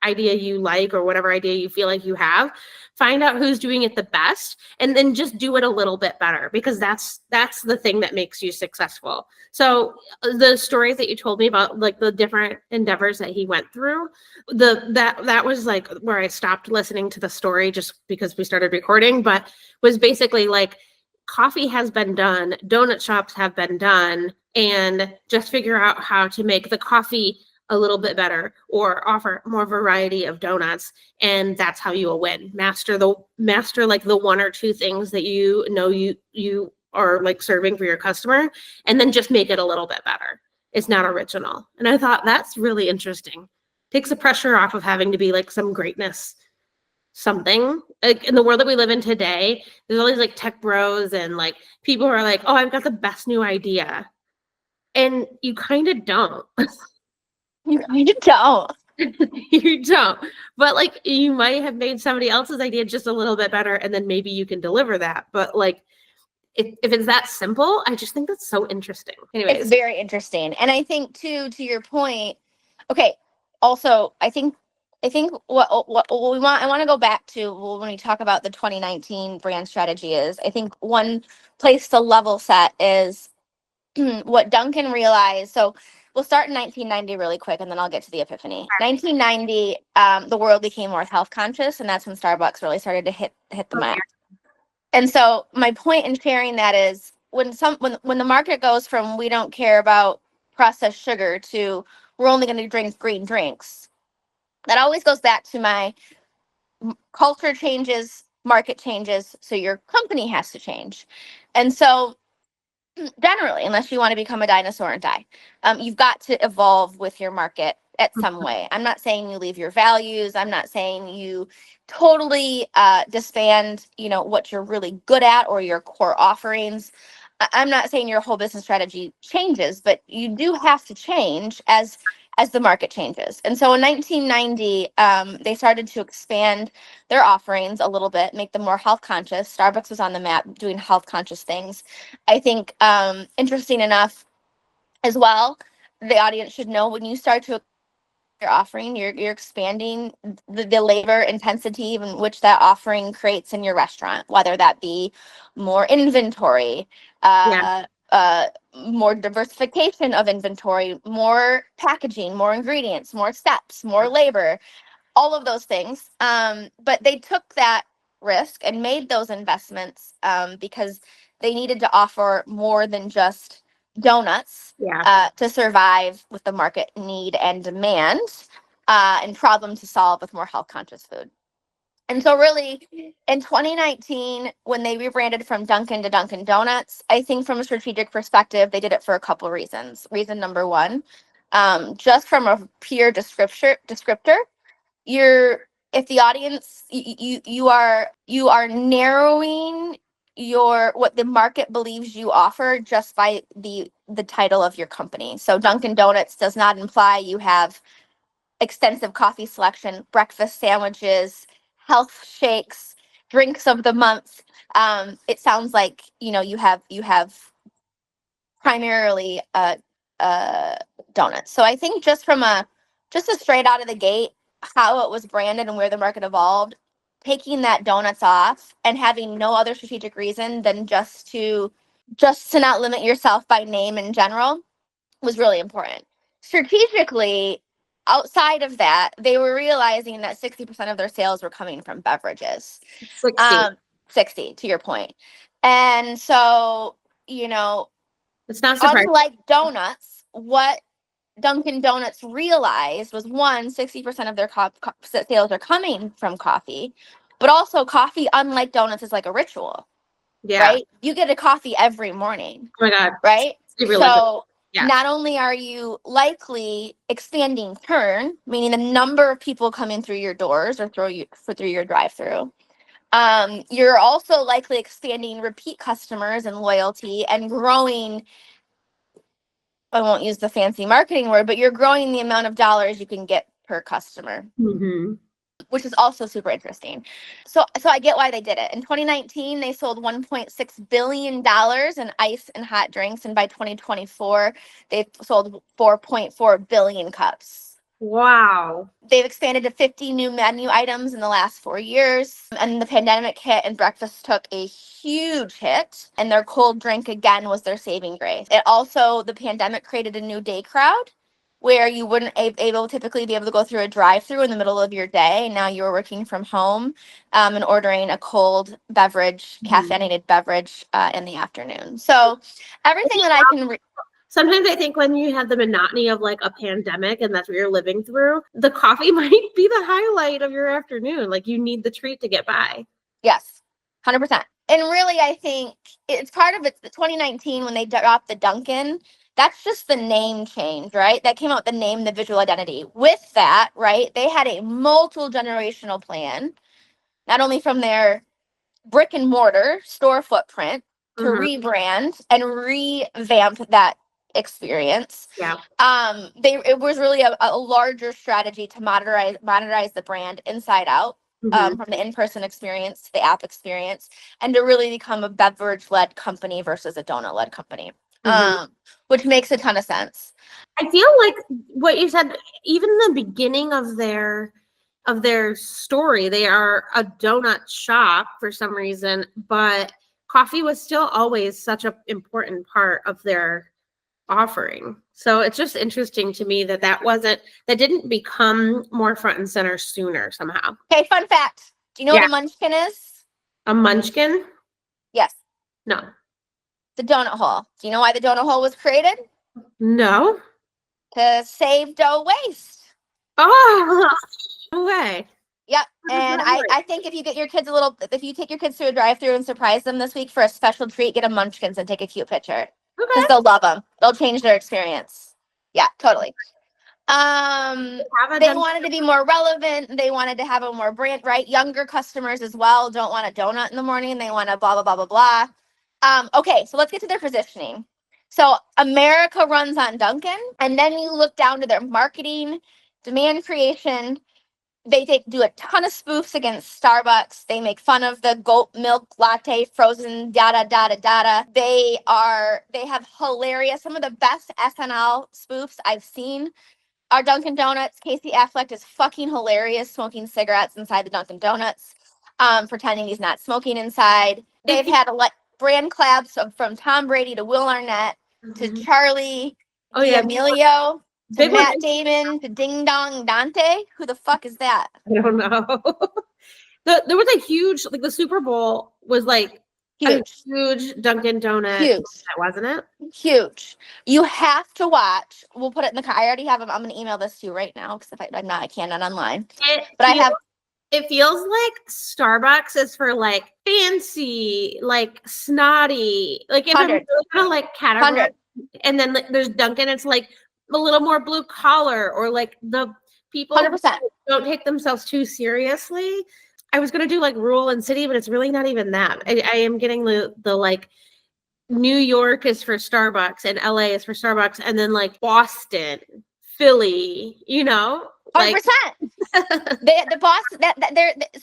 idea you like or whatever idea you feel like you have, find out who's doing it the best, and then just do it a little bit better, because that's the thing that makes you successful. So the stories that you told me about, like the different endeavors that he went through, that was like where I stopped listening to the story just because we started recording, but was basically like, coffee has been done, donut shops have been done, and just figure out how to make the coffee a little bit better or offer more variety of donuts, and that's how you will win. Master like the one or two things that you know you are like serving for your customer, and then just make it a little bit better. It's not original. And I thought that's really interesting. Takes the pressure off of having to be like some greatness. something. Like in the world that we live in today, there's all these like tech bros and like people who are like, oh, I've got the best new idea. And you kind of don't. You kind of don't. You don't. But like you might have made somebody else's idea just a little bit better and then maybe you can deliver that. But like if it's that simple, I just think that's so interesting. Anyways. It's very interesting. And I think too, to your point, okay, also I think what we want, I want to go back to when we talk about the 2019 brand strategy is, I think one place to level set is what Duncan realized. So we'll start in 1990 really quick, and then I'll get to the epiphany. 1990, the world became more health conscious, and that's when Starbucks really started to hit the map. And so my point in sharing that is when the market goes from we don't care about processed sugar to we're only going to drink green drinks, that always goes back to my culture changes, market changes, so your company has to change. And so generally, unless you want to become a dinosaur and die, you've got to evolve with your market at some way. I'm not saying you leave your values. I'm not saying you totally disband, what you're really good at or your core offerings. I'm not saying your whole business strategy changes, but you do have to change as the market changes. And so in 1990, they started to expand their offerings a little bit, make them more health conscious. Starbucks was on the map doing health conscious things. I think interesting enough as well, the audience should know when you start to your offering, you're expanding the labor intensity in which that offering creates in your restaurant, whether that be more inventory, more diversification of inventory, more packaging, more ingredients, more steps, more labor, all of those things. But they took that risk and made those investments because they needed to offer more than just donuts to survive with the market need and demand and problem to solve with more health conscious food. And so really in 2019, when they rebranded from Dunkin' to Dunkin' Donuts, I think from a strategic perspective, they did it for a couple of reasons. Reason number one, just from a pure descriptor, if the audience, you are narrowing what the market believes you offer just by the title of your company. So Dunkin' Donuts does not imply you have extensive coffee selection, breakfast sandwiches, health shakes, drinks of the month. It sounds like you have primarily donuts. So I think just a straight out of the gate, how it was branded and where the market evolved, taking that donuts off and having no other strategic reason than just to not limit yourself by name in general was really important. Strategically, outside of that, they were realizing that 60% of their sales were coming from beverages. 60 to your point. And so, it's not surprising. Unlike donuts, what Dunkin' Donuts realized was 60% of their sales are coming from coffee, but also coffee, unlike donuts, is like a ritual. Yeah. Right? You get a coffee every morning. Oh my God. Right? So not only are you likely expanding turn, meaning the number of people coming through your doors or through your drive-through, you're also likely expanding repeat customers and loyalty and growing. I won't use the fancy marketing word, but you're growing the amount of dollars you can get per customer, which is also super interesting. So I get why they did it. In 2019, they sold $1.6 billion in ice and hot drinks. And by 2024, they've sold 4.4 billion cups. Wow. They've expanded to 50 new menu items in the last 4 years. And the pandemic hit and breakfast took a huge hit. And their cold drink, again, was their saving grace. The pandemic created a new day crowd where you wouldn't typically be able to go through a drive-through in the middle of your day. Now you're working from home and ordering a cold beverage, caffeinated beverage in the afternoon. So everything that I can... Sometimes I think when you have the monotony of like a pandemic and that's what you're living through, the coffee might be the highlight of your afternoon. Like you need the treat to get by. Yes, 100%. And really, I think it's part of it. The 2019 when they dropped the Dunkin', that's just the name change, right? That came out with the name, the visual identity. With that, right, they had a multi-generational plan not only from their brick and mortar store footprint to rebrand and revamp that experience. Yeah. It was really a larger strategy to modernize the brand inside out, from the in-person experience to the app experience, and to really become a beverage-led company versus a donut-led company, which makes a ton of sense. I feel like what you said, even the beginning of their story, they are a donut shop for some reason, but coffee was still always such an important part of their offering. So it's just interesting to me that that didn't become more front and center sooner somehow. Okay, fun fact. Do you know what a munchkin is? A munchkin? Yes. No. The donut hole. Do you know why the donut hole was created? No. To save dough waste. Oh, no way. Yep. And I think if you take your kids to a drive-through and surprise them this week for a special treat, get them munchkins and take a cute picture. Because they'll love them. They'll change their experience. Yeah, totally. They wanted to be more relevant. They wanted to have a more brand, right? Younger customers as well don't want a donut in the morning. They want a blah, blah, blah, blah, blah. Okay, so let's get to their positioning. So America runs on Dunkin', and then you look down to their marketing, demand creation. They do a ton of spoofs against Starbucks. They make fun of the goat milk latte, frozen, data, data, data. They have hilarious, some of the best SNL spoofs I've seen are Dunkin' Donuts. Casey Affleck is fucking hilarious smoking cigarettes inside the Dunkin' Donuts, pretending he's not smoking inside. They've had brand collabs from Tom Brady to Will Arnett to Charlie D'Amelio. To Matt Damon, to Ding Dong Dante. Who the fuck is that? I don't know. There was a huge, like the Super Bowl was like huge Dunkin' Donut. Huge. Wasn't it? Huge. You have to watch. We'll put it in the car. I already have them. I'm going to email this to you right now because if I'm not, I cannot online. It feels like Starbucks is for like fancy, like snotty, like if I'm really kind of like category. And then there's Dunkin', it's like a little more blue collar, or like the people 100%. don't take themselves too seriously. I was gonna do like rural and city, but it's really not even that. I am getting the like New York is for Starbucks and LA is for Starbucks, and then like Boston, Philly, like 100%. The boss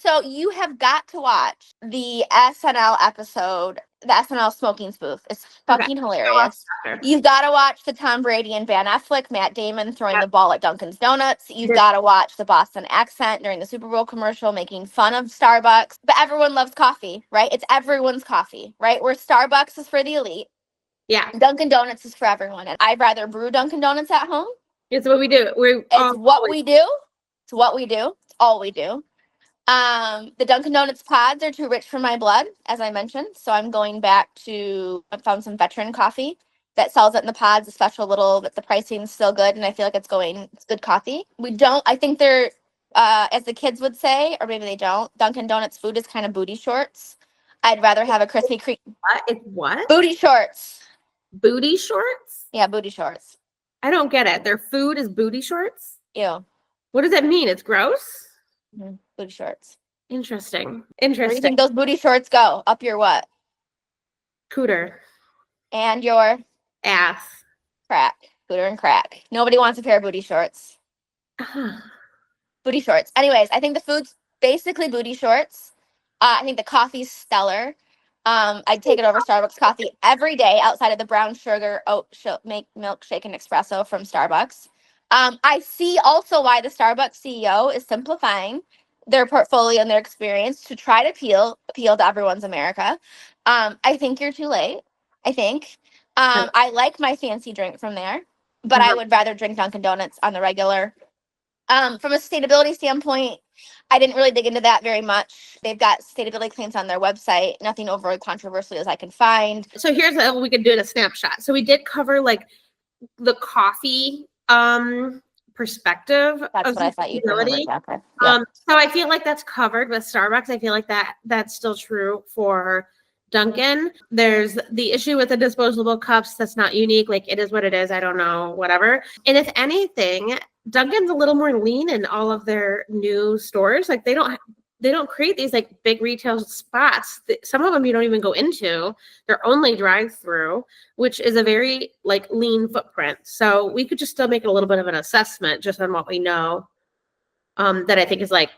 so you have got to watch the SNL episode, the SNL smoking spoof. It's fucking hilarious. You've got to watch the Tom Brady and Ben Affleck, Matt Damon throwing the ball at Dunkin' Donuts. You've got to watch the Boston accent during the Super Bowl commercial making fun of Starbucks. But everyone loves coffee, right? It's everyone's coffee, right? Where Starbucks is for the elite. Yeah. Dunkin' Donuts is for everyone. And I'd rather brew Dunkin' Donuts at home. It's what we do. It's what we do. It's what we do. It's all we do. The Dunkin' Donuts pods are too rich for my blood, as I mentioned. So I'm going back to, I found some veteran coffee that sells it in the pods, a special little, but the pricing is still good. And I feel like it's good coffee. I think they're, as the kids would say, or maybe they don't, Dunkin' Donuts food is kind of booty shorts. I'd rather have a Krispy Kreme. What? It's what? Booty shorts. Booty shorts? Yeah, booty shorts. I don't get it. Their food is booty shorts? Ew. What does that mean? It's gross? Mm-hmm. Booty shorts. Interesting. Where do you think those booty shorts go? Up your what? Cooter. And your? Ass. Crack. Cooter and crack. Nobody wants a pair of booty shorts. Booty shorts. Anyways, I think the food's basically booty shorts. I think the coffee's stellar. I'd take it over Starbucks coffee every day outside of the brown sugar milkshake and espresso from Starbucks. I see also why the Starbucks CEO is simplifying their portfolio and their experience to try to appeal to everyone's America. I think you're too late. I think. I like my fancy drink from there, but I would rather drink Dunkin' Donuts on the regular. From a sustainability standpoint, I didn't really dig into that very much. They've got sustainability claims on their website, nothing overly controversial as I can find. So here's how we could do it a snapshot. So we did cover like the coffee perspective. That's what I thought you'd remember. So I feel like that's covered with Starbucks. I feel like that's still true for Dunkin'. There's the issue with the disposable cups. That's not unique. Like it is what it is. I don't know, whatever. And if anything, Dunkin's a little more lean in all of their new stores. Like they don't they don't create these like big retail spots. Some of them you don't even go into. They're only drive-through, which is a very like lean footprint. So we could just still make a little bit of an assessment just on what we know. That I think is like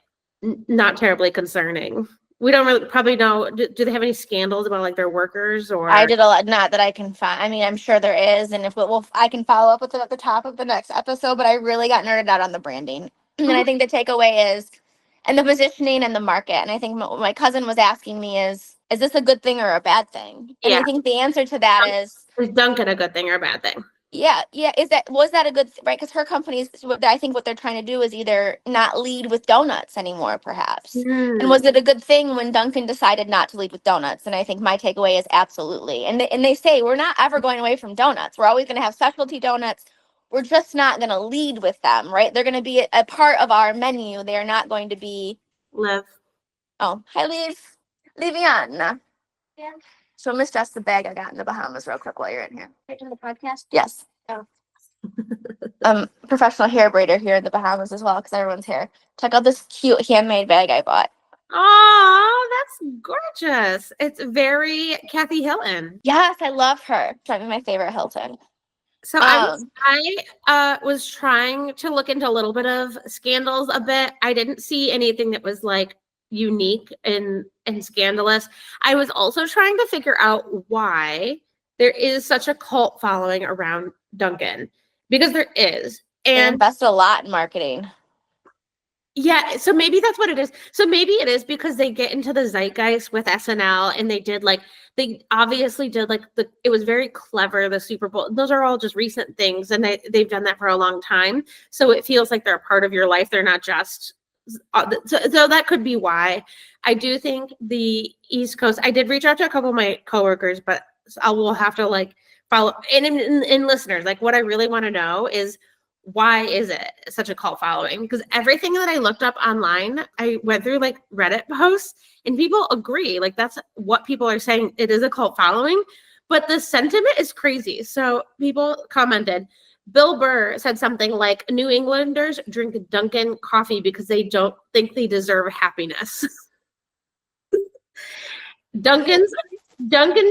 not terribly concerning. We don't really probably know. Do they have any scandals about like their workers or? I did a lot, not that I can find. I mean, I'm sure there is, and if I can follow up with it at the top of the next episode. But I really got nerded out on the branding, and I think the takeaway is, and the positioning and the market. And I think what my cousin was asking me is this a good thing or a bad thing? And I think the answer to that is Dunkin' a good thing or a bad thing? Yeah. Was that a good right? Because her company's, I think what they're trying to do is either not lead with donuts anymore, perhaps. And was it a good thing when Dunkin' decided not to lead with donuts? And I think my takeaway is absolutely. And they say we're not ever going away from donuts. We're always going to have specialty donuts. We're just not going to lead with them, right? They're going to be a part of our menu. They're not going to be. Liv. Oh, hi, Liviana. Yeah. So miss just the bag I got in the Bahamas real quick while you're in here. In the podcast. Yes. Oh. Professional hair braider here in the Bahamas as well because everyone's hair. Check out this cute handmade bag I bought. Oh, that's gorgeous. It's very Kathy Hilton. Yes, I love her. Probably my favorite Hilton. So I was trying to look into a little bit of scandals a bit. I didn't see anything that was like unique and scandalous. I was also trying to figure out why there is such a cult following around Dunkin', because there is. And they invest a lot in marketing. Yeah, so maybe that's what it is. So maybe it is because they get into the zeitgeist with SNL, and they obviously did like it was very clever, the Super Bowl. Those are all just recent things, and they've done that for a long time. So it feels like they're a part of your life. They're not just so that could be why. I do think the East Coast, I did reach out to a couple of my coworkers, but I will have to like follow and listeners, like what I really want to know is why is it such a cult following? Because everything that I looked up online, I went through like Reddit posts and people agree. Like that's what people are saying. It is a cult following, but the sentiment is crazy. So people commented, Bill Burr said something like New Englanders drink Dunkin' coffee because they don't think they deserve happiness. Dunkin'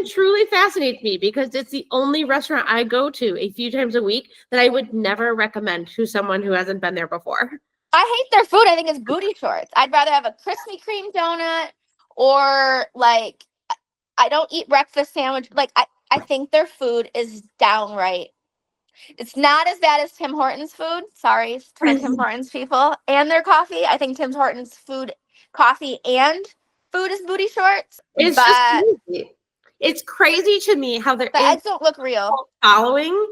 truly fascinates me because it's the only restaurant I go to a few times a week that I would never recommend to someone who hasn't been there before. I hate their food. I think it's booty shorts. I'd rather have a Krispy Kreme donut or like, I don't eat breakfast sandwich. Like, I think their food is downright. It's not as bad as Tim Hortons food. Sorry to my Tim Hortons people. And their coffee. I think Tim Hortons food, coffee, and food is booty shorts. It's just crazy. It's crazy to me how the eggs don't look real following,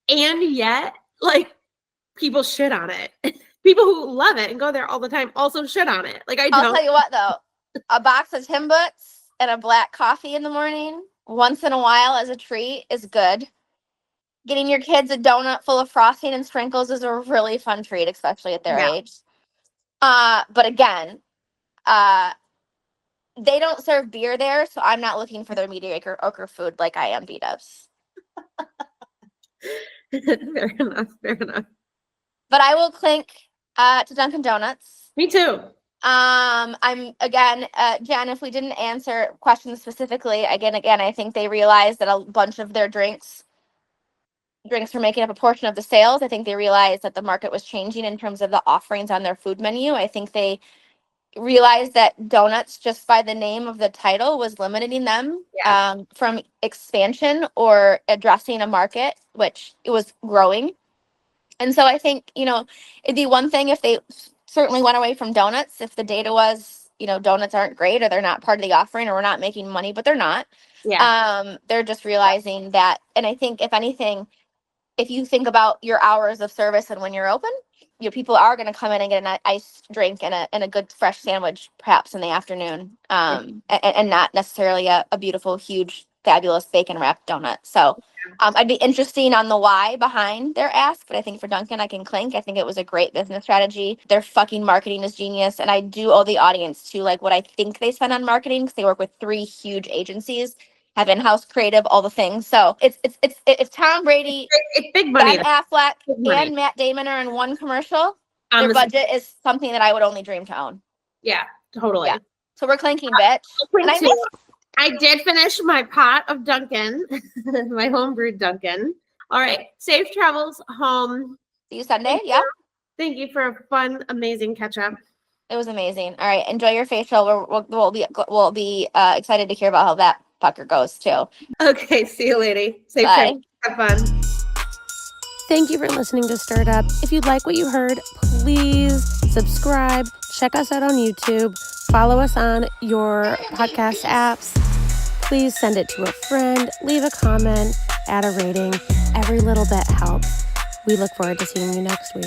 and yet like people shit on it. People who love it and go there all the time also shit on it. Like I'll tell you what though, a box of Timbits and a black coffee in the morning once in a while as a treat is good. Getting your kids a donut full of frosting and sprinkles is a really fun treat, especially at their age. But again, they don't serve beer there, so I'm not looking for their mediocre food like I am B-dubs. Fair enough. But I will clink to Dunkin' Donuts. Me too. I'm again, Jen, if we didn't answer questions specifically, again, I think they realized that a bunch of their drinks were making up a portion of the sales. I think they realized that the market was changing in terms of the offerings on their food menu. I think they realized that donuts, just by the name of the title, was limiting them from expansion or addressing a market which it was growing. And so I think, it'd be one thing if they certainly went away from donuts, if the data was, donuts aren't great or they're not part of the offering or we're not making money, but they're not. They're just realizing that. And I think if anything, if you think about your hours of service and when you're open, people are going to come in and get an iced drink and a good fresh sandwich, perhaps in the afternoon, and not necessarily a beautiful, huge, fabulous bacon wrapped donut. So I'd be interested on the why behind their ask, but I think for Dunkin', I can clink. I think it was a great business strategy. Their fucking marketing is genius, and I do owe the audience to like what I think they spend on marketing because they work with 3 huge agencies. Have in-house creative, all the things. So it's Tom Brady, it's big money. Ben Affleck, and Matt Damon are in one commercial. Their budget is something that I would only dream to own. Yeah, Totally. Yeah. So we're clinking, bitch. And I did finish my pot of Dunkin', my homebrewed Dunkin'. All right. Safe travels home. See you Sunday. Yeah. Thank you for a fun, amazing catch up. It was amazing. All right. Enjoy your facial. We'll be excited to hear about how that fucker goes too. Okay. See you, lady. Safe travels. Have fun. Thank you for listening to Stirred Up. If you like what you heard, please subscribe. Check us out on YouTube. Follow us on your podcast apps. Please send it to a friend. Leave a comment. Add a rating. Every little bit helps. We look forward to seeing you next week.